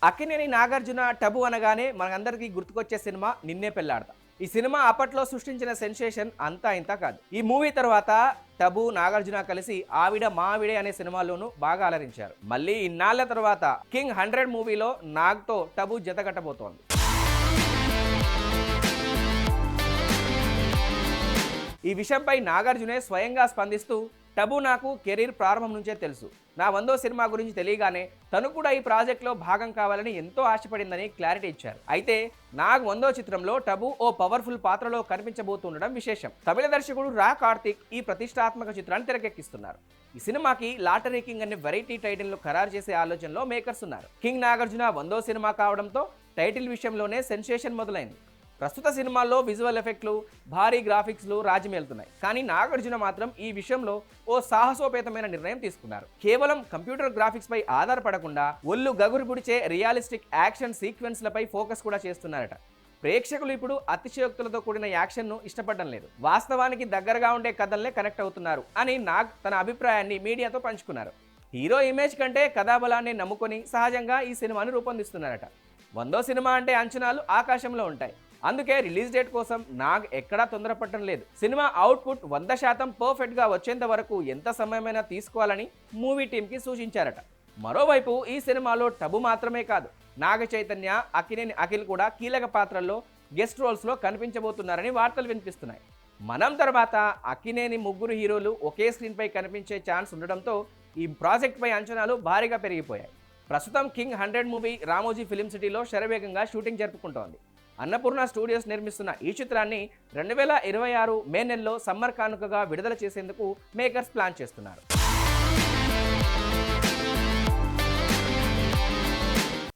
అక్కినేని నాగార్జున టబు అనగానే మనందరికీ గుర్తుకొచ్చే సినిమా నిన్నే పెళ్లాడతా. ఈ సినిమా అప్పట్లో సృష్టించిన సెన్సేషన్ అంతా ఇంత కాదు. ఈ మూవీ తర్వాత టబు నాగార్జున కలిసి ఆవిడ మావిడే అనే సినిమాల్లోనూ బాగా అలరించారు. మళ్ళీ ఇన్నాళ్ల తర్వాత కింగ్ 100 మూవీలో నాగ్తో టబు జతకట్టబోతోంది. ఈ విషయంపై నాగార్జునే స్వయంగా స్పందిస్తూ, టబు నాకు కెరీర్ ప్రారంభం నుంచే తెలుసు. నా 100వ సినిమా గురించి తెలియగానే తను కూడా ఈ ప్రాజెక్ట్లో భాగం కావాలని ఎంతో ఆశపడిందని క్లారిటీ ఇచ్చారు. అయితే నాగ్ 100వ చిత్రంలో టబు ఓ పవర్ఫుల్ పాత్రలో కనిపించబోతుండడం విశేషం. తమిళ దర్శకుడు రా కార్తిక్ ఈ ప్రతిష్టాత్మక చిత్రాన్ని తెరకెక్కిస్తున్నారు. ఈ సినిమాకి లాటరీ కింగ్ అనే వెరైటీ టైటిల్ను ఖరారు చేసే ఆలోచనలో మేకర్స్ ఉన్నారు. కింగ్ నాగార్జున 100వ సినిమా కావడంతో టైటిల్ విషయంలోనే సెన్సేషన్ మొదలైంది. ప్రస్తుత సినిమాల్లో విజువల్ ఎఫెక్ట్లు, భారీ గ్రాఫిక్స్లు రాజ్యమేలుతున్నాయి. కానీ నాగార్జున మాత్రం ఈ విషయంలో ఓ సాహసోపేతమైన నిర్ణయం తీసుకున్నారు. కేవలం కంప్యూటర్ గ్రాఫిక్స్ పై ఆధారపడకుండా ఒళ్ళు గగురు పుడిచే రియలిస్టిక్ యాక్షన్ సీక్వెన్స్లపై ఫోకస్ కూడా చేస్తున్నారట. ప్రేక్షకులు ఇప్పుడు అతిశయోక్తులతో కూడిన యాక్షన్ను ఇష్టపడడం లేదు, వాస్తవానికి దగ్గరగా ఉండే కథల్నే కనెక్ట్ అవుతున్నారు అని నాగ్ తన అభిప్రాయాన్ని మీడియాతో పంచుకున్నారు. హీరో ఇమేజ్ కంటే కథాబలాన్ని నమ్ముకొని సహజంగా ఈ సినిమాను రూపొందిస్తున్నారట. 100వ సినిమా అంటే అంచనాలు ఆకాశంలో ఉంటాయి. అందుకే రిలీజ్ డేట్ కోసం నాగ్ ఎక్కడా తొందరపడటం లేదు. సినిమా అవుట్పుట్ 100% పర్ఫెక్ట్గా వచ్చేంత వరకు ఎంత సమయమైనా తీసుకోవాలని మూవీ టీంకి సూచించారట. మరోవైపు ఈ సినిమాలో టబు మాత్రమే కాదు, నాగ చైతన్య, అక్కినేని అఖిల్ కూడా కీలక పాత్రల్లో గెస్ట్ రోల్స్లో కనిపించబోతున్నారని వార్తలు వినిపిస్తున్నాయి. మనం తర్వాత అక్కినేని ముగ్గురు హీరోలు ఒకే స్క్రీన్పై కనిపించే ఛాన్స్ ఉండడంతో ఈ ప్రాజెక్ట్పై అంచనాలు భారీగా పెరిగిపోయాయి. ప్రస్తుతం కింగ్ 100 మూవీ రామోజీ ఫిలిం సిటీలో శరవేగంగా షూటింగ్ జరుపుకుంటోంది. అన్నపూర్ణ స్టూడియోస్ నిర్మిస్తున్న ఈ చిత్రాన్ని 2026 మే నెలలో సమ్మర్ కానుకగా విడుదల చేసేందుకు మేకర్స్ ప్లాన్ చేస్తున్నారు.